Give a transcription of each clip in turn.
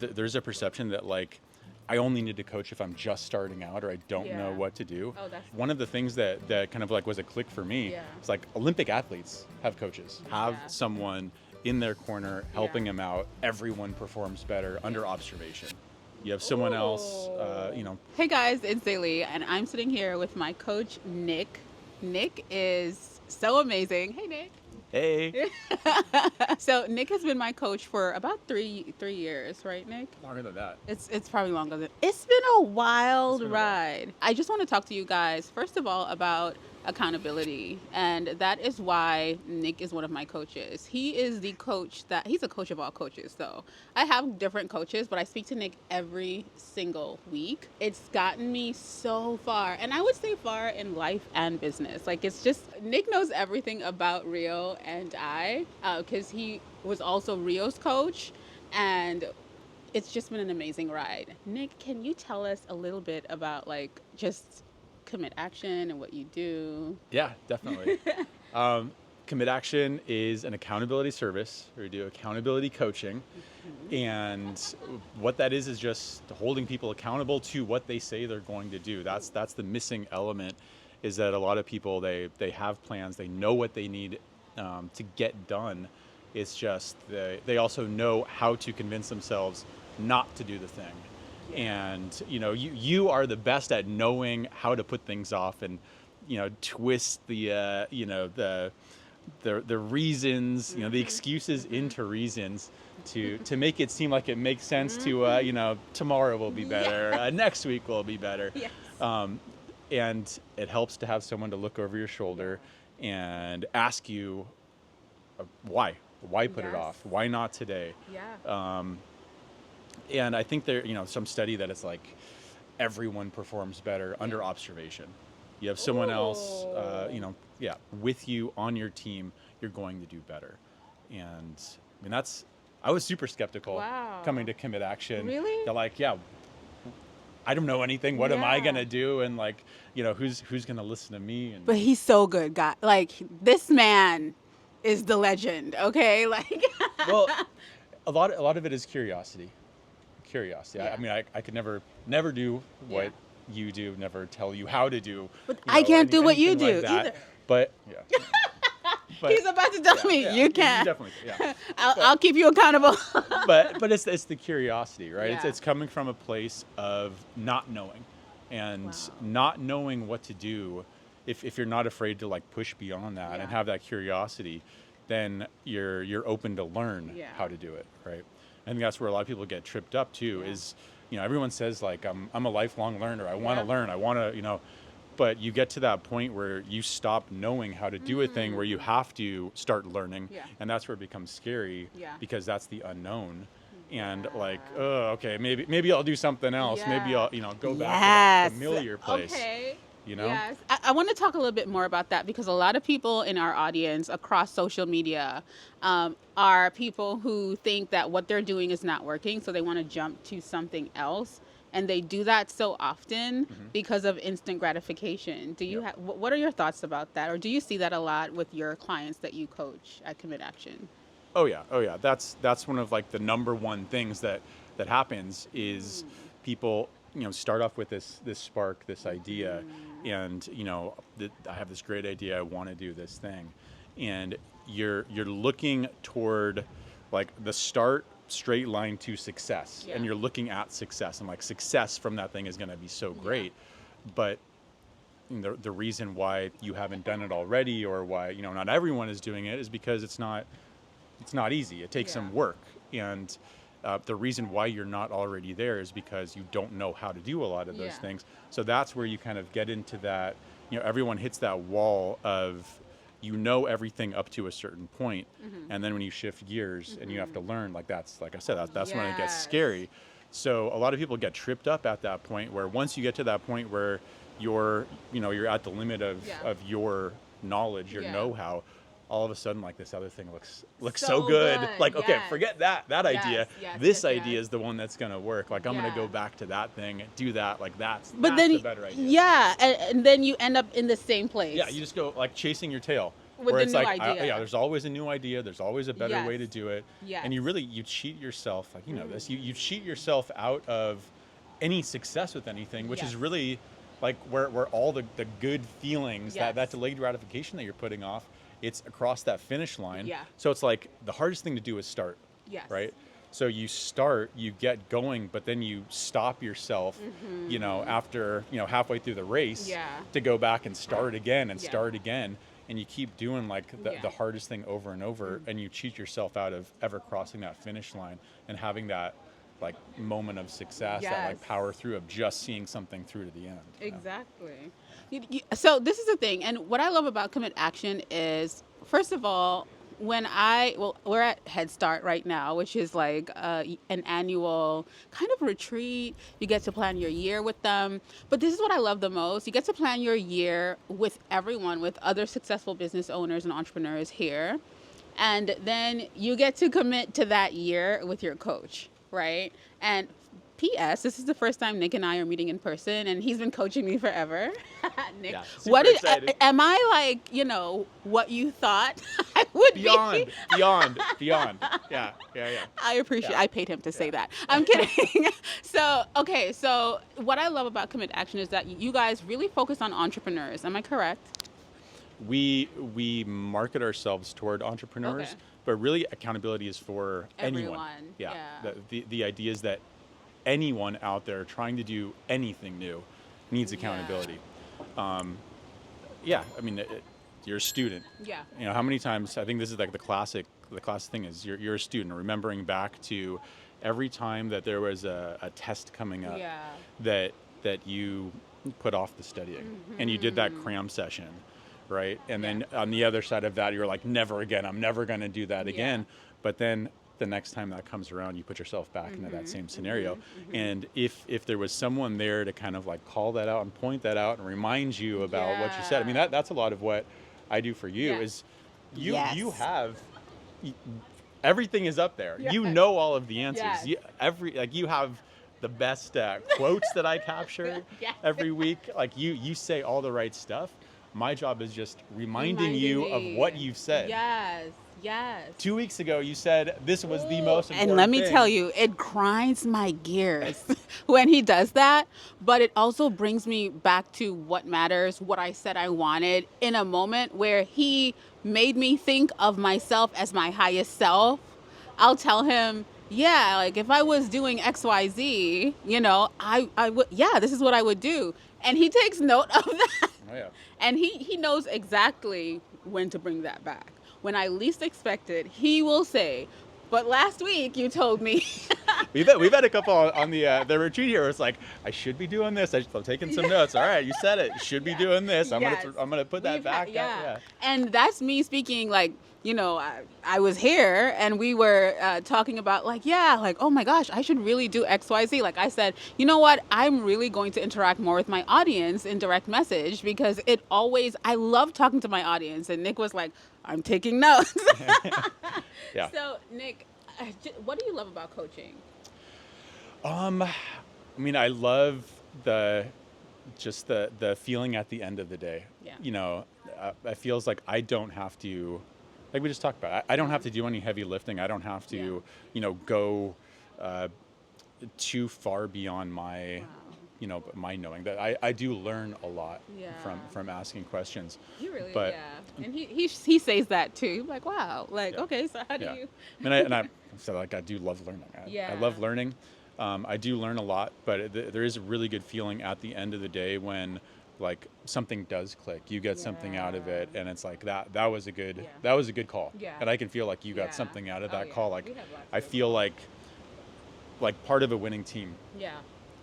there's a perception that like I only need to coach if I'm just starting out or I don't know what to do. Oh, that's one of the things that kind of like was a click for me. It's like Olympic athletes have coaches, have someone in their corner helping them out. Everyone performs better under observation. You have someone else, Hey guys, it's Zaylee, and I'm sitting here with my coach, Nick. Nick is so amazing. Hey, Nick. Hey. So Nick has been my coach for about three years, right, Nick? Longer than that. It's probably longer than. It's been a wild ride. I just want to talk to you guys first of all about accountability, and that is why Nick is one of my coaches. He is the coach he's a coach of all coaches. So I have different coaches, but I speak to Nick every single week. It's gotten me so far, and I would say far in life and business. Like, it's just, Nick knows everything about Rio and I, because he was also Rio's coach, and it's just been an amazing ride. Nick, can you tell us a little bit about like just Commit Action and what you do? Yeah, definitely. Commit Action is an accountability service where we do accountability coaching. And what that is just holding people accountable to what they say they're going to do. That's the missing element, is that a lot of people, they have plans, they know what they need to get done. It's just they also know how to convince themselves not to do the thing. And you are the best at knowing how to put things off and twist the reasons, the excuses into reasons to make it seem like it makes sense to tomorrow will be better, next week will be better. And it helps to have someone to look over your shoulder and ask you why put it off, why not today. And I think there, some study that it's like everyone performs better under observation. You have someone else, with you on your team, you're going to do better. And I mean, I was super skeptical coming to Commit Action. Really? They're like, I don't know anything. What am I going to do? And like, who's going to listen to me? And but he's so good, God. Like, this man is the legend, okay? Like, well, a lot of it is curiosity. I mean, I could never do what you do, never tell you how to do. But I can't do what you do like either. But but, he's about to tell me you can't. Definitely, I'll keep you accountable. but it's the curiosity, right? It's coming from a place of not knowing, and not knowing what to do. If you're not afraid to like push beyond that and have that curiosity, then you're open to learn how to do it, right? I think that's where a lot of people get tripped up too. Is everyone says like I'm a lifelong learner. I want to learn. I want to but you get to that point where you stop knowing how to do a thing, where you have to start learning, and that's where it becomes scary because that's the unknown. And like, okay, maybe I'll do something else. Maybe I'll go back to that familiar place. Okay. Yes. I want to talk a little bit more about that, because a lot of people in our audience across social media are people who think that what they're doing is not working, so they want to jump to something else. And they do that so often because of instant gratification. Do you what are your thoughts about that? Or do you see that a lot with your clients that you coach at Commit Action? Oh yeah. That's one of like the number one things that happens is people start off with this spark, this idea, and I have this great idea, I want to do this thing, and you're looking toward like the straight line to success, and you're looking at success, and like success from that thing is going to be so great, but the reason why you haven't done it already, or why not everyone is doing it, is because it's not easy. It takes some work, and the reason why you're not already there is because you don't know how to do a lot of those things. So that's where you kind of get into that, everyone hits that wall of, everything up to a certain point. And then when you shift gears and you have to learn, like I said, that's when it gets scary. So a lot of people get tripped up at that point, where once you get to that point where you're at the limit of your knowledge, your know-how, all of a sudden, like, this other thing looks so good. Like, okay, forget that idea. This idea is the one that's going to work. Like, I'm going to go back to that thing, do that. Like, that's the better idea. And then you end up in the same place. Yeah, you just go, like, chasing your tail. With where the it's new like, idea. yeah, there's always a new idea. There's always a better way to Yes. do it. Yes. And you cheat yourself, like, you know this, you cheat yourself out of any success with anything, which is Yes. really like where all the good feelings, Yes. that delayed gratification that you're putting off, it's across that finish line. Yeah. So it's like the hardest thing to do is start. Yes. Right. So you start, you get going, but then you stop yourself, after, halfway through the race, Yeah. to go back and start again and Yeah. start again. And you keep doing like the Yeah. hardest thing over and over, and you cheat yourself out of ever crossing that finish line and having that like moment of success, that like Yes. power through of just seeing something through to the end. Exactly. So this is the thing, and what I love about Commit Action is, first of all, we're at Head Start right now, which is like an annual kind of retreat. You get to plan your year with them. But this is what I love the most. You get to plan your year with everyone, with other successful business owners and entrepreneurs here. And then you get to commit to that year with your coach, right? And P.S. This is the first time Nick and I are meeting in person, and he's been coaching me forever. Nick, Yeah, super what is? excited. Am I like, what you thought I would Beyond, be? beyond. Yeah. I appreciate. Yeah. I paid him to say that. I'm kidding. So what I love about Commit Action is that you guys really focus on entrepreneurs. Am I correct? We market ourselves toward entrepreneurs, Okay. but really accountability is for anyone. Everyone, Yeah. yeah. The idea is that anyone out there trying to do anything new needs accountability. I mean, you're a student. Yeah. How many times, I think this is like the classic thing is you're a student, remembering back to every time that there was a test coming up, Yeah. that you put off the studying, and you did that cram session, right? And then on the other side of that, you're like, never again, I'm never going to do that again. But then the next time that comes around, you put yourself back into that same scenario. And if there was someone there to kind of like call that out and point that out and remind you about what you said, I mean, that's a lot of what I do for you. Is you have everything is up there. Yes. You know all of the answers. Yes. You have the best quotes that I capture Yes. every week. Like you say all the right stuff. My job is just reminding you of what you've said. Yes. 2 weeks ago, you said this was the most important And let me thing. tell you, it grinds my gears when he does that. But it also brings me back to what matters, what I said I wanted, in a moment where he made me think of myself as my highest self. I'll tell him, yeah, like if I was doing XYZ, I would, this is what I would do. And he takes note of that. Oh, yeah. And he knows exactly when to bring that back. When I least expect it, he will say, but last week you told me. We've had a couple on the retreat here where it's like, I should be doing this. I'm taking some notes. All right, you said it. You should be doing this. I'm gonna put that back. Yeah. And that's me speaking like, I was here and we were talking about oh my gosh, I should really do XYZ. Like I said, you know what? I'm really going to interact more with my audience in direct message because I love talking to my audience. And Nick was like, I'm taking notes. Yeah. So Nick, what do you love about coaching? I mean, I love the feeling at the end of the day. Yeah. It feels like I don't have to, like we just talked about, I don't have to do any heavy lifting. I don't have to, go too far beyond my, my knowing. That I do learn a lot from asking questions. You really, but, and he says that too. He's like, wow, okay, so how do you? I so like I do love learning. I love learning. I do learn a lot, but there is a really good feeling at the end of the day when like something does click. You get something out of it, and it's like that was a good call. Yeah. And I can feel like you got something out of that call. Like We have lots I of feel like part of a winning team. Yeah.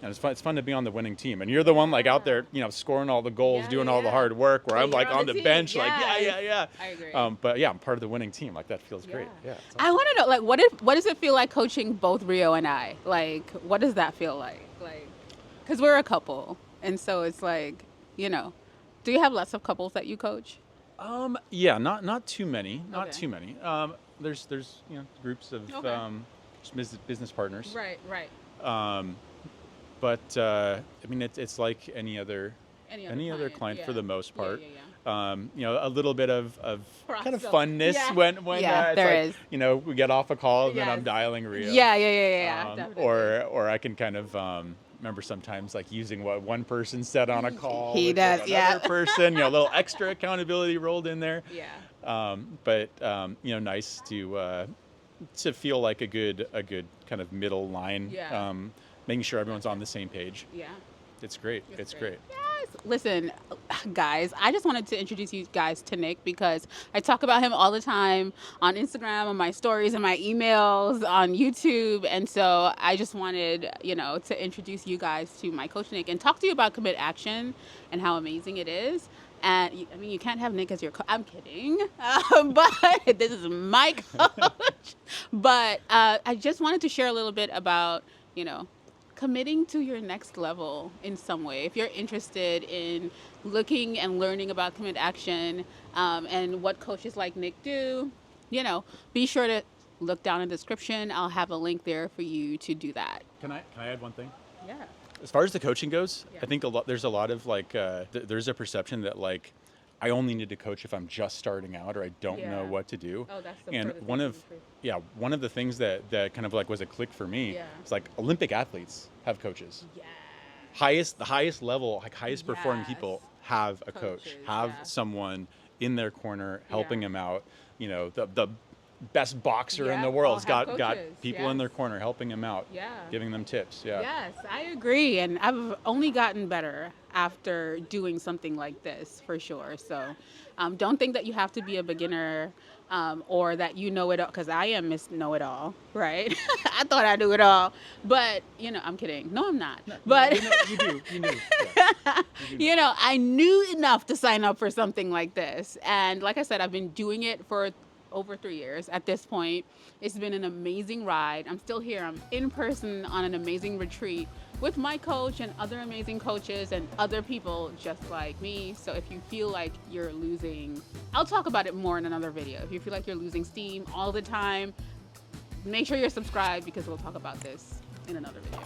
And it's fun to be on the winning team. And you're the one like out there, scoring all the goals, doing all the hard work, where But I'm like you're on the team. bench, Yes. like yeah. I agree. But yeah, I'm part of the winning team. Like that feels great. Yeah. It's awesome. I want to know, like, what does it feel like coaching both Rio and I? Like, what does that feel like? Like, because we're a couple, and so it's like, do you have lots of couples that you coach? Yeah, not too many. Not Okay. too many. There's groups of just business partners. Right. But I mean, it's like any other client client, for the most part. Yeah. a little bit of kind of Cross- funness yeah. when Yeah, it's there like, is. we get off a call and then I'm Yes. dialing Rio. Yeah. Definitely. Or I can kind of remember sometimes like using what one person said on a call. He with does, another yeah. person, a little extra accountability rolled in there. Yeah. But nice to feel like a good kind of middle line. Yeah. Making sure everyone's on the same page. Yeah. It's great. It's great. Yes. Listen, guys, I just wanted to introduce you guys to Nick because I talk about him all the time on Instagram, on my stories, and my emails, on YouTube. And so I just wanted, to introduce you guys to my coach, Nick, and talk to you about Commit Action and how amazing it is. And you can't have Nick as your coach. I'm kidding. But this is my coach. But I just wanted to share a little bit about, committing to your next level in some way. If you're interested in looking and learning about Commit Action and what coaches like Nick do, be sure to look down in the description. I'll have a link there for you to do that. Can I add one thing? Yeah. As far as the coaching goes, Yeah. I think there's a lot of like, there's a perception that like, I only need to coach if I'm just starting out or I don't know Yeah. what to do. Oh, that's the And furthest one thing of from the truth. one of the things that kind of like was a click for me Yeah. is like Olympic athletes have coaches. Yeah. The highest level, like highest performing Yes. people have a coach, Coaches, have yeah. someone in their corner helping Yeah. them out. The best boxer in Yeah, the world's all have got coaches, people in yes. their corner helping them out, Yeah. giving them tips. Yeah. Yes, I agree. And I've only gotten better after doing something like this, for sure. So don't think that you have to be a beginner or that you know it all, because I am Miss Know It All, right? I thought I knew it all. But, I'm kidding. No, I'm not. But, You do. Yeah. You do. I knew enough to sign up for something like this. And like I said, I've been doing it for over 3 years at this point. It's been an amazing ride. I'm still here. I'm in person on an amazing retreat with my coach and other amazing coaches and other people just like me. So if you feel like you're losing, I'll talk about it more in another video. If you feel like you're losing steam all the time, make sure you're subscribed because we'll talk about this in another video.